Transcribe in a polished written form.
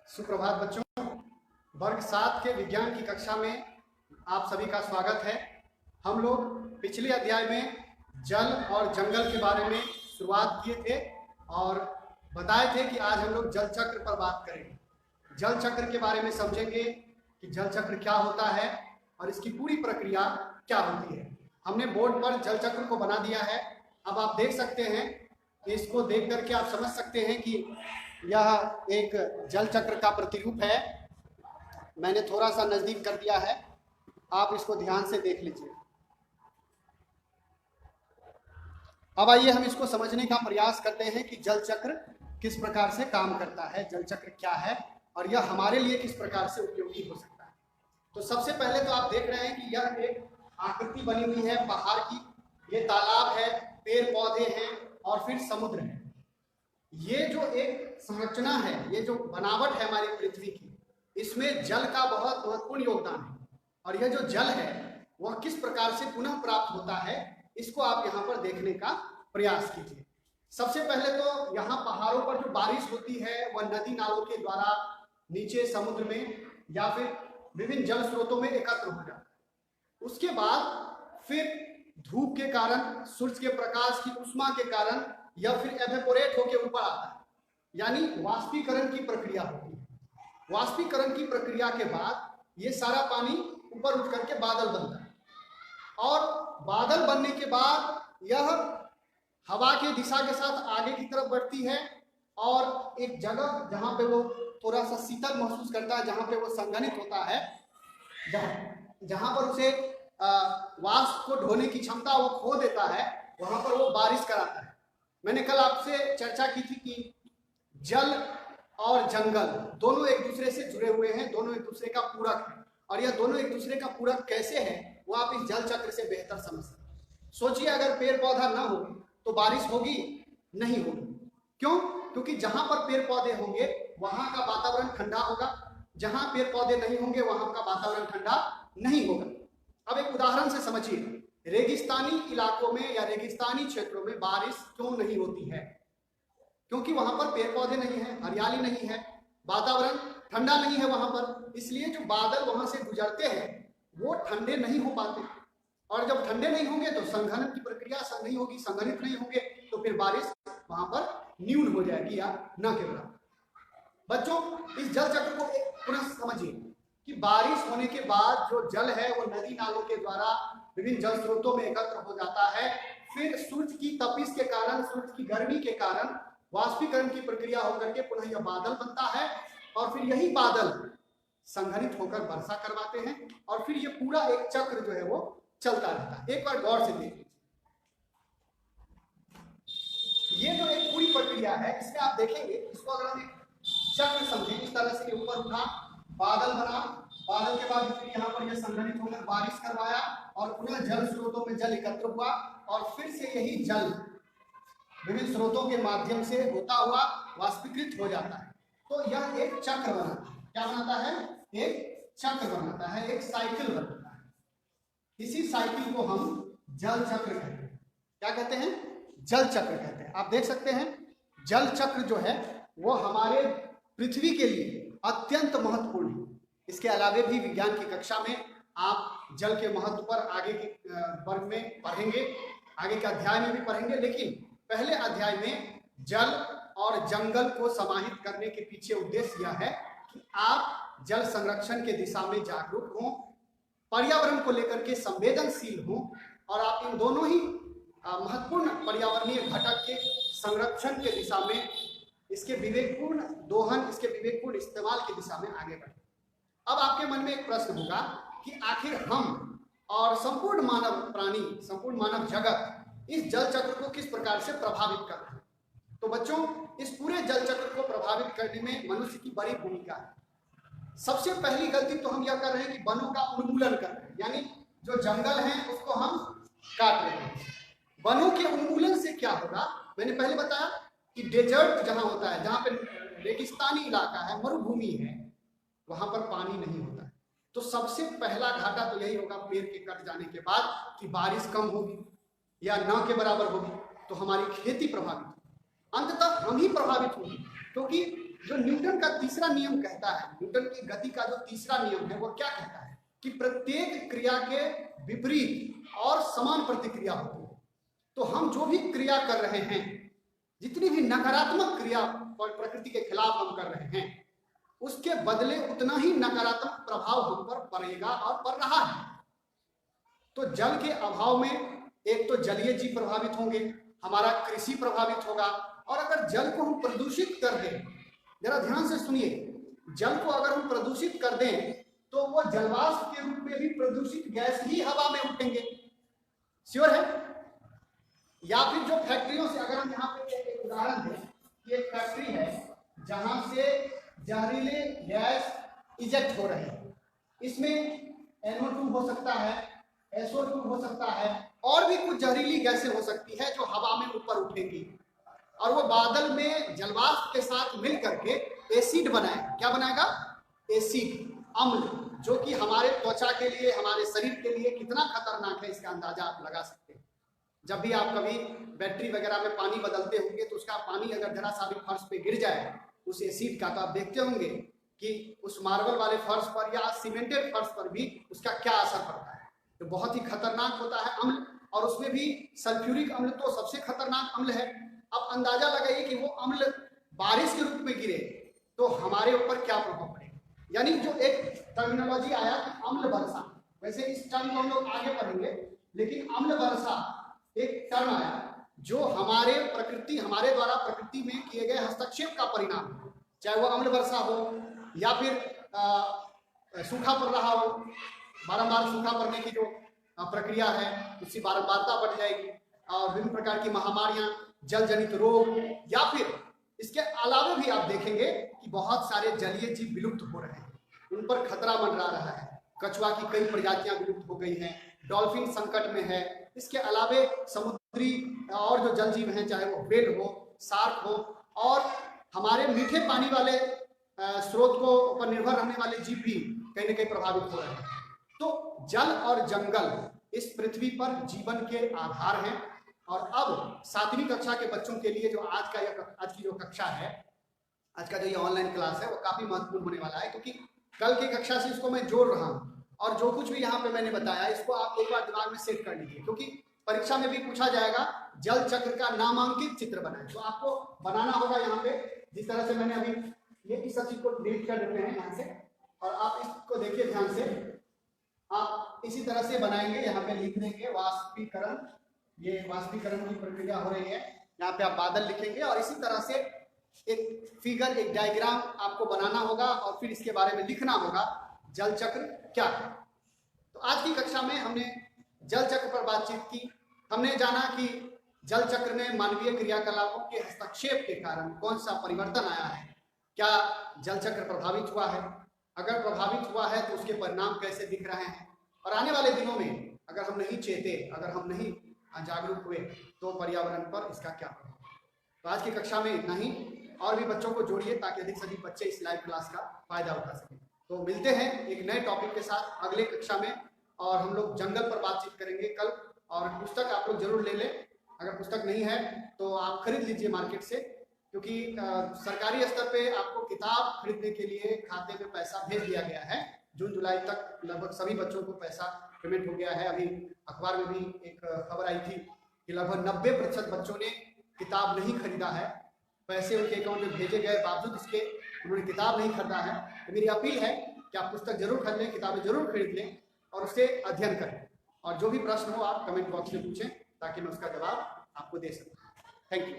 सुप्रभात बच्चों। वर्ग 7 के विज्ञान की कक्षा में आप सभी का स्वागत है। हम लोग पिछले अध्याय में जल और जंगल के बारे में शुरुआत किए थे और बताए थे कि आज हम लोग जल चक्र पर बात करेंगे। जल चक्र के बारे में समझेंगे कि जल चक्र क्या होता है और इसकी पूरी प्रक्रिया क्या होती है। हमने बोर्ड पर जल चक्र को बना दिया है। अब आप देख सकते हैं, इसको देख करके आप समझ सकते हैं कि यह एक जल चक्र का प्रतिरूप है। मैंने थोड़ा सा नजदीक कर दिया है, आप इसको ध्यान से देख लीजिए। अब आइए हम इसको समझने का प्रयास करते हैं कि जल चक्र किस प्रकार से काम करता है, जल चक्र क्या है और यह हमारे लिए किस प्रकार से उपयोगी हो सकता है। तो सबसे पहले तो आप देख रहे हैं कि यह एक आकृति बनी हुई है पहाड़ की। ये तालाब है, पेड़ पौधे हैं और फिर समुद्र है। ये जो एक संरचना है, ये जो बनावट है हमारी पृथ्वी की, इसमें जल का बहुत महत्वपूर्ण योगदान है। और यह जो जल है वह किस प्रकार से पुनः प्राप्त होता है, इसको आप यहाँ पर देखने का प्रयास कीजिए। सबसे पहले तो यहाँ पहाड़ों पर जो बारिश होती है वह नदी नालों के द्वारा नीचे समुद्र में या फिर विभिन्न जल स्रोतों में एकत्र हो जाता है। उसके बाद फिर धूप के कारण, सूर्य के प्रकाश की ऊष्मा के कारण या फिर एवेपोरेट होकर ऊपर आता है, यानी वाष्पीकरण की प्रक्रिया होती है। वाष्पीकरण की प्रक्रिया के बाद ये सारा पानी ऊपर उठ करके बादल बनता है और बादल बनने के बाद यह हवा के दिशा के साथ आगे की तरफ बढ़ती है और एक जगह जहां पे वो थोड़ा सा शीतल महसूस करता है, जहां पे वो संघनित होता है, जहां पर उसे वाष्प को ढोने की क्षमता वो खो देता है, वहां पर वो बारिश कराता है। मैंने कल आपसे चर्चा की थी कि जल और जंगल दोनों एक दूसरे से जुड़े हुए हैं, दोनों एक दूसरे का पूरक है। और यह दोनों एक दूसरे का पूरक कैसे है वो आप इस जल चक्र से बेहतर समझ सकते। सोचिए, अगर पेड़ पौधा ना हो तो बारिश होगी? नहीं होगी। क्यों? क्योंकि जहां पर पेड़ पौधे होंगे वहां का वातावरण ठंडा होगा, जहां पेड़ पौधे नहीं होंगे वहां का वातावरण ठंडा नहीं होगा। अब एक उदाहरण से समझिए, रेगिस्तानी इलाकों में या रेगिस्तानी क्षेत्रों में बारिश क्यों नहीं होती है? क्योंकि वहां पर पेड़ पौधे नहीं है, हरियाली नहीं है, वातावरण ठंडा नहीं है वहां पर। इसलिए जो बादल वहां से गुजरते हैं वो ठंडे नहीं हो पाते, और जब ठंडे नहीं होंगे तो संघनन की प्रक्रिया नहीं होगी, संघनित नहीं होंगे तो फिर बारिश वहां पर न्यून हो जाएगी या न के बराबर। बच्चों, इस जल चक्र को पुनः समझिए कि बारिश होने के बाद जो जल है वो नदी नालों के द्वारा विभिन्न जल स्रोतों में एकत्र हो जाता है। फिर सूर्य की तपिश के कारण, सूर्य की गर्मी के कारण वाष्पीकरण की प्रक्रिया होकर के पुनः यह बादल बनता है और फिर यही बादल संघनित होकर वर्षा करवाते हैं और फिर ये पूरा एक चक्र जो है वो चलता रहता है। एक बार गौर से देख लीजिए, ये जो एक पूरी प्रक्रिया है इसमें आप देखेंगे, इसको अगर हम एक चक्र समझें, इस तरह से ऊपर उठा, बादल बना, बादल के बाद फिर यहाँ पर यह संघनित होकर बारिश करवाया और पुनः जल स्रोतों में जल एकत्र हुआ और फिर से यही जल विभिन्न स्रोतों के माध्यम से होता हुआ वाष्पीकृत हो जाता है। तो यह एक चक्र बनाता है। क्या बनाता है? एक चक्र बनाता है, एक साइकिल बनाता है। इसी साइकिल को हम जल चक्र कहते हैं। क्या कहते हैं? जल चक्र कहते हैं। आप देख सकते हैं जल चक्र जो है वो हमारे पृथ्वी के लिए अत्यंत महत्वपूर्ण है। इसके अलावा भी विज्ञान की कक्षा में आप जल के महत्व पर आगे के वर्ग में पढ़ेंगे, आगे के अध्याय में भी पढ़ेंगे। लेकिन पहले अध्याय में जल और जंगल को समाहित करने के पीछे उद्देश्य यह है कि आप जल संरक्षण के दिशा में जागरूक हों, पर्यावरण को लेकर के संवेदनशील हों और आप इन दोनों ही महत्वपूर्ण पर्यावरणीय घटक के संरक्षण के दिशा में, इसके विवेकपूर्ण दोहन, इसके विवेकपूर्ण इस्तेमाल की दिशा में आगे बढ़ें। अब आपके मन में एक प्रश्न होगा कि आखिर हम और संपूर्ण मानव प्राणी, संपूर्ण मानव जगत इस जल चक्र को किस प्रकार से प्रभावित कर रहे हैं। तो बच्चों, इस पूरे जल चक्र को प्रभावित करने में मनुष्य की बड़ी भूमिका है। सबसे पहली गलती तो हम यह कर रहे हैं कि वनों का उन्मूलन कर रहे हैं, यानी जो जंगल है उसको हम काट रहे हैं। वनों के उन्मूलन से क्या होगा? मैंने पहले बताया कि डेजर्ट जहां होता है, जहां पे रेगिस्तानी इलाका है, मरुभूमि है, वहां पर पानी नहीं होता है। तो सबसे पहला घाटा तो यही होगा पेड़ के कट जाने के बाद कि बारिश कम होगी या न के बराबर होगी, तो हमारी खेती प्रभावित होगी, अंततः हम ही प्रभावित होंगे। क्योंकि जो न्यूटन का तीसरा नियम कहता है, न्यूटन की गति का जो तीसरा नियम है वो क्या कहता है कि प्रत्येक क्रिया के विपरीत और समान प्रतिक्रिया होती है। तो हम जो भी क्रिया कर रहे हैं, जितनी भी नकारात्मक क्रिया प्रकृति के खिलाफ हम कर रहे हैं, उसके बदले उतना ही नकारात्मक प्रभाव हम पर पड़ेगा और पड़ रहा है। तो जल के अभाव में एक तो जलीय जीव प्रभावित होंगे, हमारा कृषि प्रभावित होगा, और अगर जल को हम प्रदूषित कर दें, जरा ध्यान से सुनिए, जल को अगर हम प्रदूषित कर दें तो वो जलवाष्प के रूप में भी प्रदूषित गैस ही हवा में उठेंगे। श्योर है? या फिर जो फैक्ट्रियों से, अगर हम यहाँ पे एक उदाहरण दें कि एक फैक्ट्री है जहां से जहरीले गैस इजेक्ट हो रहे हैं, इसमें NO2 हो सकता है, SO2 हो सकता है, और भी कुछ जहरीली गैसें हो सकती है जो हवा में ऊपर उठेंगी और वो बादल में जलवाष्प के साथ मिल करके एसिड बनाएगा। क्या बनाएगा? एसिड, अम्ल, जो कि हमारे त्वचा के लिए, हमारे शरीर के लिए कितना खतरनाक है इसका अंदाजा आप लगा सकते हैं। जब भी आप कभी बैटरी वगैरह में पानी बदलते होंगे तो उसका पानी अगर जरा सा भी फर्श पे गिर जाए उस एसिड का, तो आप देखते होंगे कि उस मार्बल वाले फर्श पर या सीमेंटेड फर्श पर भी उसका क्या असर पड़ता है। तो बहुत ही खतरनाक होता है अम्ल, और उसमें भी सल्फ्यूरिक अम्ल तो सबसे खतरनाक अम्ल है। अब अंदाजा लगाइए कि वो अम्ल बारिश के रूप में गिरे तो हमारे ऊपर क्या प्रभाव पड़ेगा। यानी जो एक टर्मिनोलॉजी आया कि अम्ल वर्षा, वैसे इस टर्म को हम लोग आगे पढ़ेंगे, लेकिन अम्ल वर्षा एक टर्म आया जो हमारे प्रकृति, हमारे द्वारा प्रकृति में किए गए हस्तक्षेप का परिणाम है। चाहे वो अम्ल वर्षा हो या फिर सूखा पड़ रहा हो, बारंबार सूखा पड़ने की जो प्रक्रिया है उसकी बारंबारता बढ़ जाएगी, और विभिन्न प्रकार की महामारियां, जल जनित रोग, या फिर इसके अलावा भी आप देखेंगे कि बहुत सारे जलीय जीव विलुप्त हो रहे हैं, उन पर खतरा मंडरा रहा है। कछुआ की कई प्रजातियां विलुप्त हो गई हैं, डॉल्फिन संकट में है। इसके अलावे समुद्री और जो जल जीव हैं, चाहे वो व्हेल हो, शार्क हो, और हमारे मीठे पानी वाले स्रोत को पर निर्भर रहने वाले जीव भी कहीं न कहीं प्रभावित हो रहे हैं। तो जल और जंगल इस पृथ्वी पर जीवन के आधार हैं। और अब 7वीं कक्षा के बच्चों के लिए जो आज की जो कक्षा है, आज का जो ये ऑनलाइन क्लास है, वो काफी महत्वपूर्ण होने वाला है, क्योंकि कल की कक्षा से इसको मैं जोड़ रहा हूँ। और जो कुछ भी यहाँ पे मैंने बताया इसको आप एक बार दिमाग में सेट कर लीजिए, क्योंकि परीक्षा में भी पूछा जाएगा जल चक्र का नामांकित चित्र बनाए। तो आपको बनाना होगा यहाँ पे, जिस तरह से मैंने अभी ये इस चीज को डिलीट कर देते हैं यहाँ से, और आप इसको देखिए ध्यान से, आप इसी तरह से बनाएंगे। यहाँ पे लिख देंगे वाष्पीकरण, ये वाष्पीकरण की प्रक्रिया हो रही है। यहाँ पे आप बादल लिखेंगे और इसी तरह से एक फिगर, एक डायग्राम आपको बनाना होगा और फिर इसके बारे में लिखना होगा जल चक्र क्या है। तो आज की कक्षा में हमने जल चक्र पर बातचीत की। हमने जाना कि जल चक्र में मानवीय क्रियाकलापों के हस्तक्षेप के कारण कौन सा परिवर्तन आया है, क्या जल चक्र प्रभावित हुआ है, अगर प्रभावित हुआ है तो उसके परिणाम कैसे दिख रहे हैं, और आने वाले दिनों में अगर हम नहीं चेते, अगर हम नहीं जागरूक हुए तो पर्यावरण पर इसका क्या प्रभाव। तो आज की कक्षा में इतना ही, और भी बच्चों को जोड़िए ताकि अधिक से अधिक बच्चे इस लाइव क्लास का फायदा उठा सकें। तो मिलते हैं एक नए टॉपिक के साथ अगले कक्षा में, और हम लोग जंगल पर बातचीत करेंगे कल। और पुस्तक आप लोग जरूर ले लें, अगर पुस्तक नहीं है तो आप खरीद लीजिए मार्केट से, क्योंकि सरकारी स्तर पे आपको किताब खरीदने के लिए खाते में पैसा भेज दिया गया है। जून जुलाई तक लगभग सभी बच्चों को पैसा पेमेंट हो गया है। अभी अखबार में भी एक खबर आई थी कि लगभग 90% बच्चों ने किताब नहीं खरीदा है, पैसे उनके अकाउंट में भेजे गए बावजूद इसके उन्होंने किताब नहीं खरीदा है। तो मेरी अपील है कि आप पुस्तक जरूर खरीद लें, किताबें जरूर खरीद लें और उससे अध्ययन करें। और जो भी प्रश्न हो आप कमेंट बॉक्स में पूछें ताकि मैं उसका जवाब आपको दे सकूं। Thank you.